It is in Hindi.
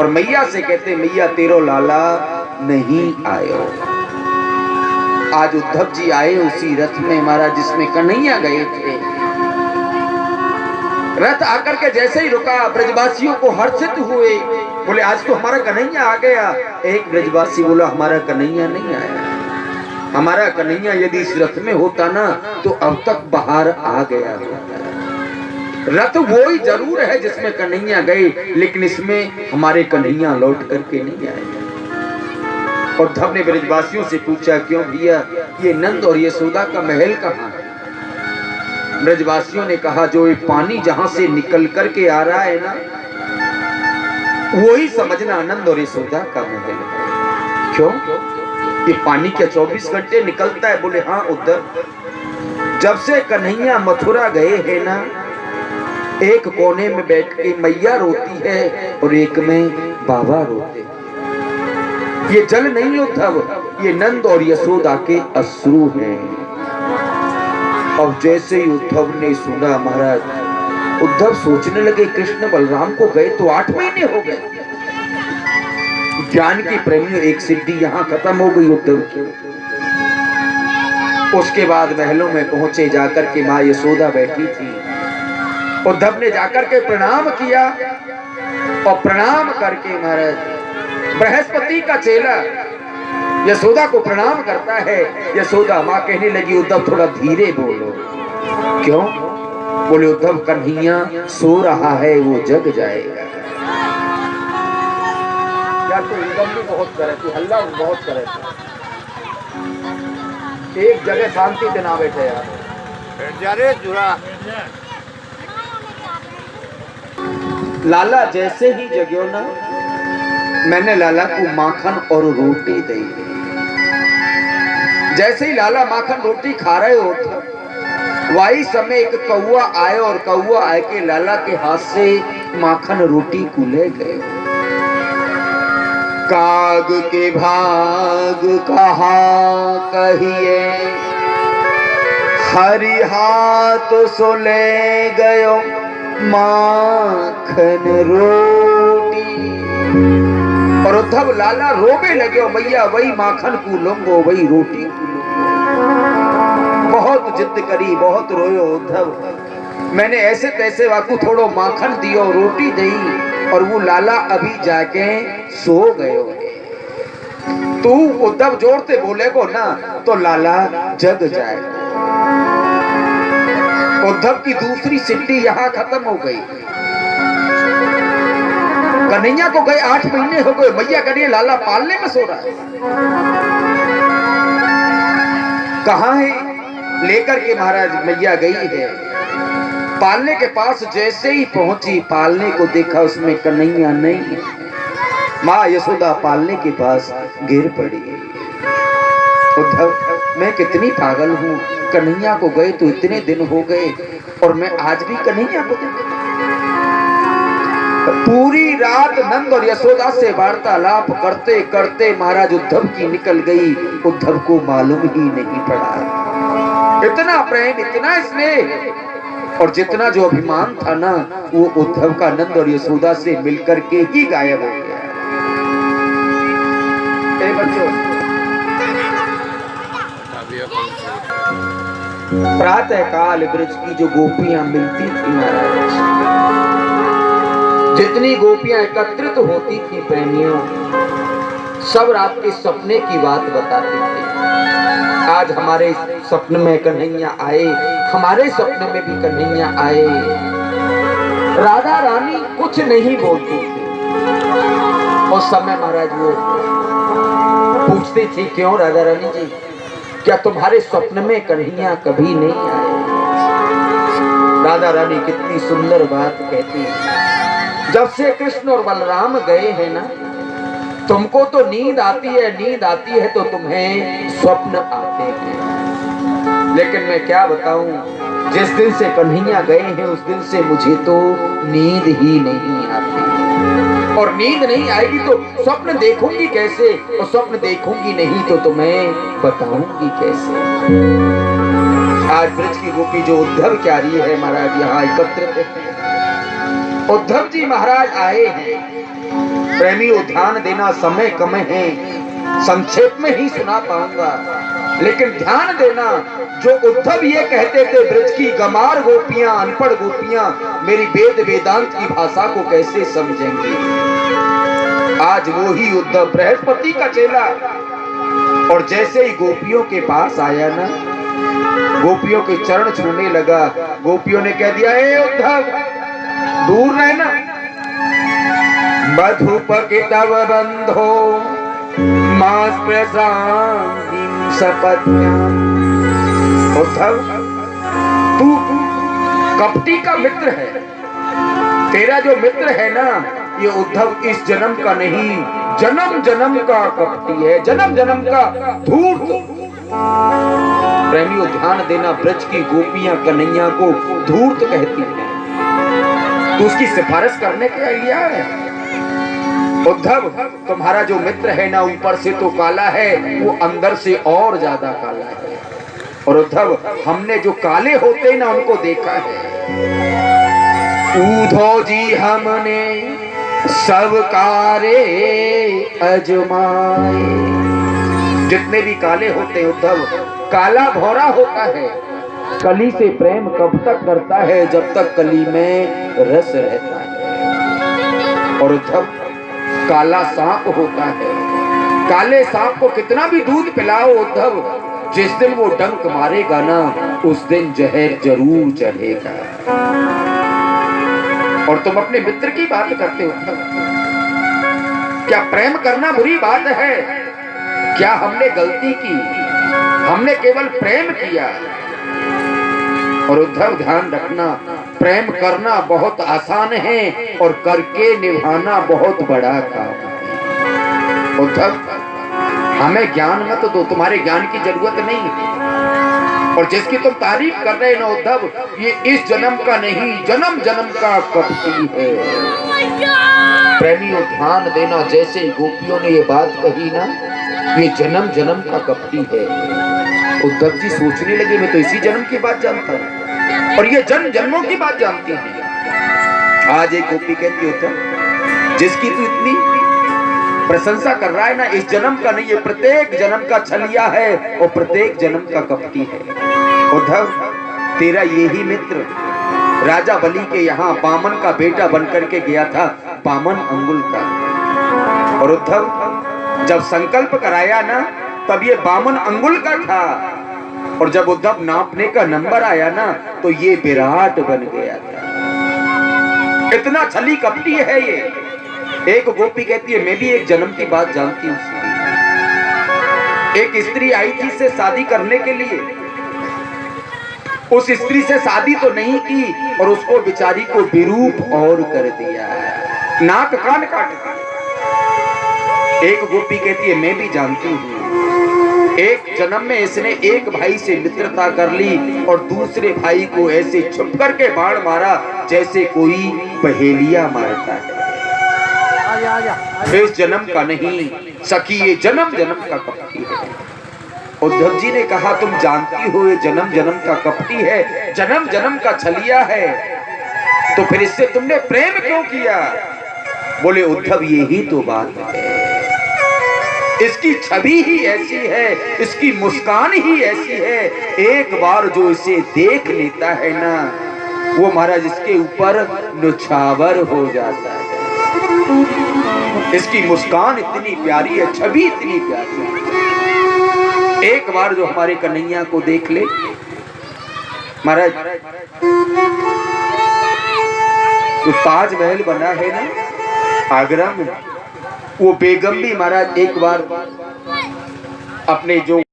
और मैया से कहते मैया तेरो लाला नहीं आयो। आज उद्धव जी आए उसी रथ में महाराज जिसमें कन्हैया गए थे। रथ आकर के जैसे ही रुका ब्रजवासियों को हर्षित हुए, बोले आज तो हमारा कन्हैया आ गया। एक ब्रजवासी बोला हमारा कन्हैया नहीं आया, हमारा कन्हैया यदि इस रथ में होता ना तो अब तक बाहर आ गया होता। रथ वो ही जरूर है जिसमें कन्हैया गए, लेकिन इसमें हमारे कन्हैया लौट करके नहीं आए। उद्धव ने ब्रजवासियों से पूछा क्यों भैया ये नंद और यशोदा का महल कहाँ है? ब्रजवासियों ने कहा जो ये पानी जहां से निकल करके आ रहा है ना वही समझना नंद और यशोदा का महल है। क्यों? ये पानी क्या 24 घंटे निकलता है? बोले हाँ उद्धव, जब से कन्हैया मथुरा गए हैं ना एक कोने में बैठ के मैया रोती है और एक में बाबा रोते हैं। ये जल नहीं उद्धव, ये नंद और यशोदा के अश्रु हैं। अब जैसे ही उद्धव ने सुना महाराज, उद्धव सोचने लगे कृष्ण बलराम को गए तो 8 महीने हो गए। ज्ञान की प्रेमियों एक सिद्धि यहाँ खत्म हो गई उद्धव की। उसके बाद महलों में पहुंचे, जाकर के माँ यशोदा बैठी थी। उद्धव ने जाकर के प्रणाम किया और प्रणाम करके महाराज बृहस्पति का चेला यशोदा को प्रणाम करता है। यशोदा माँ कहने लगी उद्धव थोड़ा धीरे बोलो। क्यों? बोले उद्धव कन्हैया सो रहा है, वो जग जाएगा। यार तो इनकम भी बहुत करे थी, हल्ला बहुत करे थे, एक जगह शांति से ना बैठे यार। बैठ जा रे जुड़ा। लाला जैसे ही जगियो ना मैंने लाला को माखन और रोटी दी। जैसे ही लाला माखन रोटी खा रहे हो वही समय एक कौआ आए और कौआ आए के लाला के हाथ से माखन रोटी को ले गए। काग के भाग कहा कहिए, हरि हाथ सो ले गयो माखन रोटी। और उद्धव लाला रोबे लगे, भैया वही माखन को लूंगो, वही रोटी को लूंगो। बहुत जिद करी, बहुत रोयो उद्धव। मैंने ऐसे तैसे वाकू थोड़ो माखन दियो, रोटी दी, और वो लाला अभी जाके सो गयो। तू उद्धव जोर से बोलेगो ना तो लाला जग जाएगा। उद्धव की दूसरी सिद्धि यहाँ खत्म हो गई। कन्हैया को गए 8 महीने हो गए, मैया करिए लाला पालने में सो रहा है। कहाँ है? लेकर के महाराज मैया गई है पालने के पास। जैसे ही पहुंची पालने को देखा उसमें कन्हैया नहीं है। माँ यशोदा पालने के पास गिर पड़ी। उद्धव मैं कितनी पागल हूँ, कन्हैया को गए तो इतने दिन हो गए और मैं आज भी कन्हैया को देखा। पूरी रात नंद और यशोदा से वार्तालाप करते करते महाराज उद्धव की निकल गई। उद्धव को मालूम ही नहीं पड़ा। इतना प्रेम, इतना स्नेह और जितना जो अभिमान था ना वो उद्धव का नंद और यशोदा से मिलकर के ही गायब हो गया। बच्चों प्रातः काल ब्रज की जो गोपियां मिलती थी महाराज, जितनी गोपियां एकत्रित होती थी प्रेमियों, सब रात के सपने की बात बताती थी। आज हमारे सपने में कन्हैया आए, हमारे सपने में भी कन्हैया आए। राधा रानी कुछ नहीं बोलती थी उस समय। महाराज वो पूछती थी क्यों राधा रानी जी, क्या तुम्हारे स्वप्न में कन्हैया कभी नहीं आए? राधा रानी कितनी सुंदर बात कहती है, जब से कृष्ण और बलराम गए हैं ना तुमको तो नींद आती है, नींद आती है तो तुम्हें स्वप्न आते हैं। लेकिन मैं क्या बताऊं, जिस दिन से कन्हैया गए हैं उस दिन से मुझे तो नींद ही नहीं आती। और नींद नहीं आएगी तो स्वप्न देखूंगी कैसे, और स्वप्न देखूंगी नहीं तो तुम्हें बताऊंगी कैसे। आज ब्रज की गोपी जो उद्धव क्यारी है महाराज यहाँ एकत्रित है। उद्धव जी महाराज आए हैं प्रेमियों ध्यान देना, समय कम है, संक्षेप में ही सुना पाऊंगा, लेकिन ध्यान देना, जो उद्धव ये कहते थे ब्रज की गमार गोपियां, अनपढ़ गोपियां मेरी वेद वेदांत की भाषा को कैसे समझेंगी। आज वो ही उद्धव बृहस्पति का चेला, और जैसे ही गोपियों के पास आया ना, गोपियों के चरण छूने लगा, गोपियों ने कह दिया, ए उद्धव दूर रहना, मधुपकितव बंधो मास प्रसादिं सपत्न्याम्। उद्धव तू कपटी का मित्र है, तेरा जो मित्र है ना ये उद्धव इस जन्म का नहीं, जन्म जन्म का कपटी है, जन्म जन्म का धूर्त। प्रेमियों ध्यान देना, ब्रज की गोपियां कन्हैया को धूर्त कहती हैं, तो उसकी सिफारिश करने के लिए है। उद्धव तुम्हारा जो मित्र है ना ऊपर से तो काला है, वो अंदर से और ज्यादा काला है। और उद्धव हमने जो काले होते ना उनको देखा है। उद्धव जी हमने सब कारे अजमाए, जितने भी काले होते उद्धव, काला भौरा होता है। कली से प्रेम कब तक करता है, जब तक कली में रस रहता है। और उद्धव काला सांप होता है, काले सांप को कितना भी दूध पिलाओ उद्धव, जिस दिन वो डंक मारेगा ना उस दिन जहर जरूर चढ़ेगा। और तुम अपने मित्र की बात करते हो उद्धव, क्या प्रेम करना बुरी बात है? क्या हमने गलती की? हमने केवल प्रेम किया। और उद्धव ध्यान रखना, प्रेम करना बहुत आसान है और करके निभाना बहुत बड़ा काम है। उद्धव हमें ज्ञान मत दो, तुम्हारे ज्ञान की जरूरत नहीं है। और जिसकी तुम तारीफ कर रहे हो ना उद्धव, ये इस जन्म का नहीं, जन्म जन्म का कपटी है। प्रेमियों ध्यान देना, जैसे गोपियों ने ये बात कही ना, ये जन्म जन्म का कपटी है। उद्धव जी सोचने लगे, मैं तो इसी जन्म की बात जानता हूँ और ये जन्म जन्मों की बात जानती है। आज एक गोपी कहती उद्धव, जिसकी तू इतनी प्रशंसा कर रहा है ना, इस जन्म का नहीं, ये प्रत्येक जन्म का छलिया है और प्रत्येक जन्म का कपटी है। उद्धव तेरा यही मित्र राजा बलि के यहाँ बामन का बेटा बनकर के गया था, बामन अंगुल का। और उद्धव जब संकल्प कराया ना तब ये बामन अंगुल का था, और जब उद्धव नापने का नंबर आया ना तो ये विराट बन गया था। इतना छली कपटी है ये। एक गोपी कहती है, मैं भी एक जन्म की बात जानती हूँ। एक स्त्री आई थी से शादी करने के लिए, उस स्त्री से शादी तो नहीं की और उसको बेचारी को विरूप और कर दिया, नाक कान काट दिया। एक गोपी कहती है, मैं भी जानती हूँ, एक जन्म में इसने एक भाई से मित्रता कर ली और दूसरे भाई को ऐसे छुप करके बाण मारा जैसे कोई पहेलिया मारता है। इस जन्म का नहीं सखी, ये जन्म जन्म का कपटी है। उद्धव जी ने कहा, तुम जानती हो ये जन्म जन्म का कपटी है, जन्म जन्म का छलिया है, तो फिर इससे तुमने प्रेम क्यों किया? बोले उद्धव यही तो बात है, इसकी छवि ही ऐसी है, इसकी मुस्कान ही ऐसी है। एक बार जो इसे देख लेता है ना, वो महाराज इसके ऊपर नुछावर हो जाता है। इसकी मुस्कान इतनी प्यारी है, छवि इतनी प्यारी है। एक बार जो हमारे कन्हैया को देख ले महाराज, तो ताजमहल बना है ना आगरा में, वो बेगम भी महाराज एक बार अपने जो